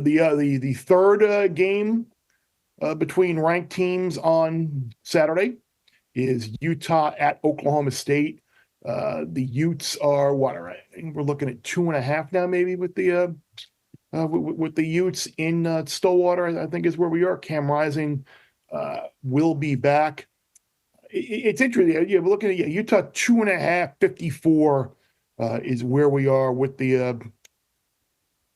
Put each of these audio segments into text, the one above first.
The third game between ranked teams on Saturday is Utah at Oklahoma State. The Utes are what? I think we're looking at 2.5 now, maybe with the Utes in Stillwater. I think is where we are. Cam Rising will be back. It's interesting. Yeah, we're looking at Utah 2.5, 54 is where we are with the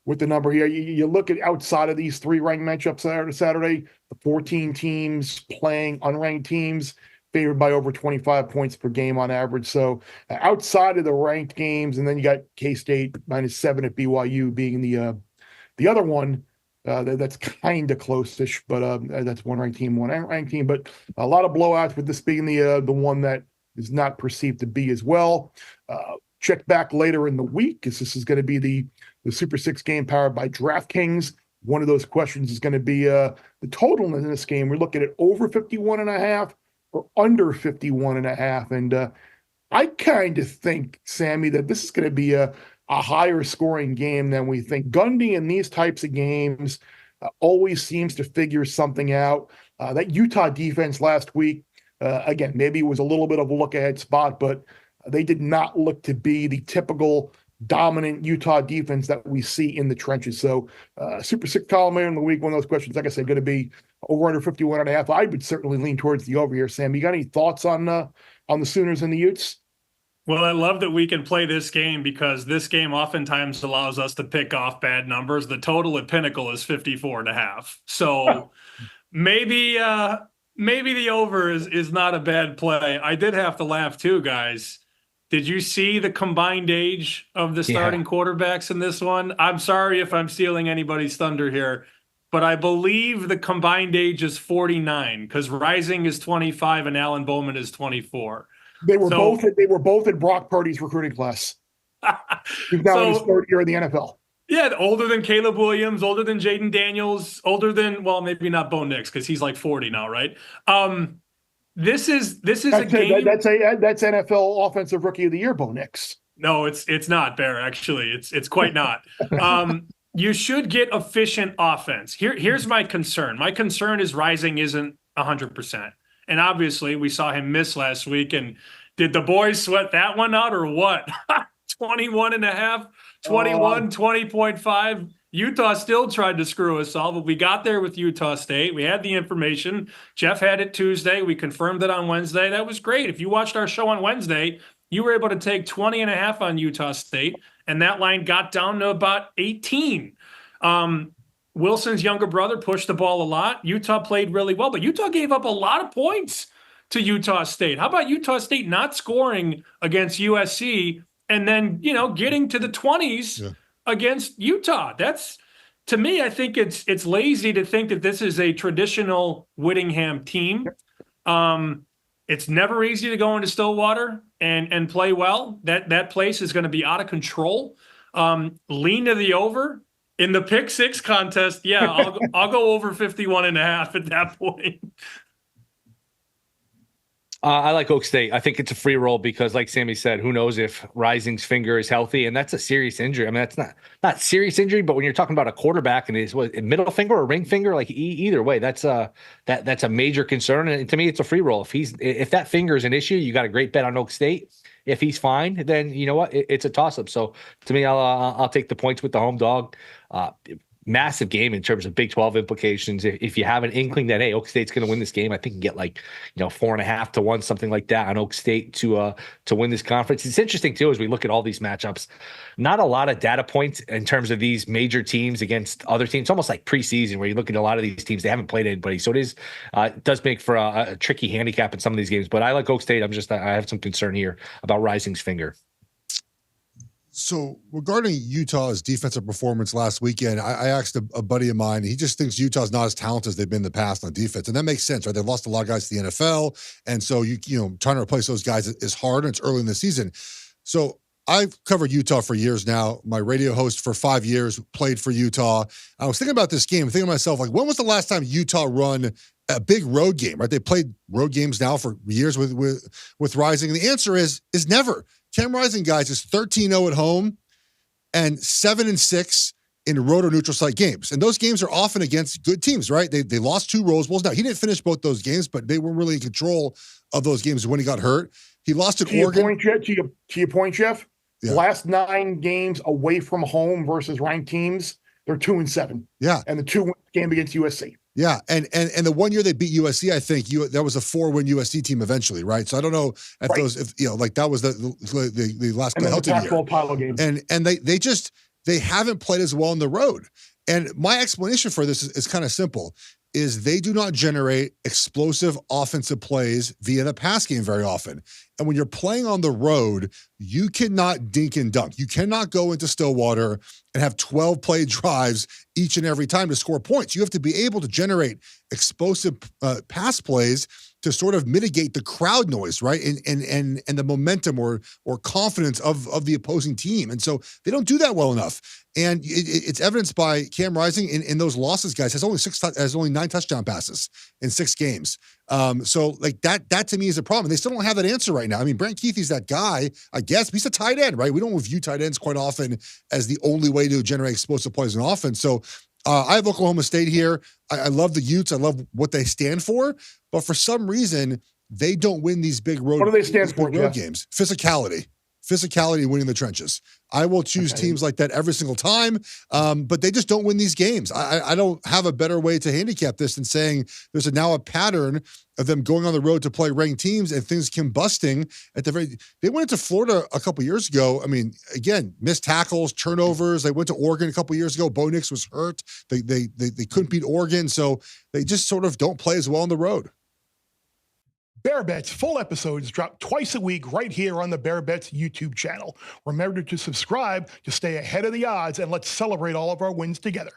number here. You look at outside of these three ranked matchups Saturday, the 14 teams playing unranked teams favored by over 25 points per game on average. So outside of the ranked games, and then you got K-State -7 at BYU being the other one that's kind of close-ish, but that's one ranked team, one unranked team. But a lot of blowouts, with this being the one that is not perceived to be as well. Check back later in the week, because this is going to be the Super 6 game powered by Draftkings. One of those questions is going to be the total in this game. We're looking at over 51.5 or under 51.5. And I kind of think, Sammy, that this is going to be a higher scoring game than we think. Gundy in these types of games always seems to figure something out. That Utah defense last week, again, maybe it was a little bit of a look-ahead spot, but they did not look to be the typical dominant Utah defense that we see in the trenches. So Super 6 column later in the week, one of those questions, like I said, going to be over under 51.5. I would certainly lean towards the over here. Sam, you got any thoughts on the Sooners and the Utes? Well, I love that we can play this game, because this game oftentimes allows us to pick off bad numbers. The total at Pinnacle is 54.5. So maybe the over is not a bad play. I did have to laugh too, guys. Did you see the combined age of the starting quarterbacks in this one? I'm sorry if I'm stealing anybody's thunder here, but I believe the combined age is 49, because Rising is 25 and Alan Bowman is 24. They were both in Brock Purdy's recruiting class. He's now in his third year in the NFL. Yeah, older than Caleb Williams, older than Jaden Daniels, older than, well, maybe not Bo Nix, because he's like 40 now, right? This is a game. That's NFL Offensive Rookie of the Year, Bo Nix. No, it's not, Bear. Actually, it's quite not. You should get efficient offense. Here's my concern. My concern is Rising isn't 100%. And obviously, we saw him miss last week. And did the boys sweat that one out or what? 21.5, 21, 20.5. Utah still tried to screw us all, but we got there with Utah State. We had the information. Geoff had it Tuesday. We confirmed it on Wednesday. That was great. If you watched our show on Wednesday, you were able to take 20.5 on Utah State, and that line got down to about 18. Wilson's younger brother pushed the ball a lot. Utah played really well, but Utah gave up a lot of points to Utah State. How about Utah State not scoring against USC and then, getting to the 20s against Utah? That's, to me, I think it's lazy to think that this is a traditional Whittingham team. It's never easy to go into Stillwater and play well. That place is going to be out of control. Lean to the over. In the pick six contest, I'll go over 51.5 at that point. I like Oak State. I think it's a free roll because, like Sammy said, who knows if Rising's finger is healthy, and that's a serious injury. I mean, that's not serious injury, but when you're talking about a quarterback and his middle finger or ring finger, like either way, that's a major concern. And to me, it's a free roll. If that finger is an issue, you got a great bet on Oak State. If he's fine, then you know what? It's a toss-up. So to me, I'll take the points with the home dog. Massive game in terms of Big 12 implications. If you have an inkling that, hey, Oak State's going to win this game, I think you can get 4.5 to 1, something like that on Oak State to win this conference. It's interesting too, as we look at all these matchups, not a lot of data points in terms of these major teams against other teams. It's almost like preseason where you look at a lot of these teams, they haven't played anybody. So it does make for a tricky handicap in some of these games, but I like Oak State. I have some concern here about Rising's finger. So regarding Utah's defensive performance last weekend, I asked a buddy of mine. He just thinks Utah's not as talented as they've been in the past on defense, and that makes sense, right? They've lost a lot of guys to the NFL, and so you trying to replace those guys is hard, and it's early in the season. So I've covered Utah for years now. My radio host for 5 years played for Utah. I was thinking about this game, thinking to myself, when was the last time Utah run a big road game, right? They played road games now for years with Rising, and the answer is never. Cam Rising, guys, is 13-0 at home and 7-6 in road or neutral site games. And those games are often against good teams, right? They lost 2 Rose Bowls. Now, he didn't finish both those games, but they were really in control of those games when he got hurt. He lost at Oregon. To your point, Jeff, Yeah. last 9 games away from home versus ranked teams, they're 2-7. Yeah. And the 2 game against USC. Yeah, and the one year they beat USC, I think that was a 4-win USC team eventually, right? So I don't know if Right. those, if like that was the last And then the Hilton year. Pac-12 title game. And they haven't played as well on the road. And my explanation for this is kind of simple: is they do not generate explosive offensive plays via the pass game very often. And when you're playing on the road, you cannot dink and dunk. You cannot go into Stillwater and have 12 play drives each and every time to score points. You have to be able to generate explosive pass plays to sort of mitigate the crowd noise, right? And the momentum or confidence of the opposing team. And so they don't do that well enough. And it's evidenced by Cam Rising in those losses, guys, has only 9 touchdown passes in 6 games. So like that to me is a problem. And they still don't have that answer right now. I mean, Brent Keithy's that guy, I guess. He's a tight end, right? We don't view tight ends quite often as the only way to generate explosive plays in offense. So I have Oklahoma State here. I love the Utes. I love what they stand for. But for some reason, they don't win these big road, What do they stand for, road Jeff? games. Physicality and winning the trenches. I will choose teams like that every single time, but they just don't win these games. I don't have a better way to handicap this than saying there's now a pattern of them going on the road to play ranked teams and things combusting at the very. They went into Florida a couple years ago. I mean, again, missed tackles, turnovers. They went to Oregon a couple years ago. Bo Nix was hurt. They couldn't beat Oregon, so they just sort of don't play as well on the road. Bear Bets full episodes drop twice a week right here on the Bear Bets YouTube channel. Remember to subscribe to stay ahead of the odds, and let's celebrate all of our wins together.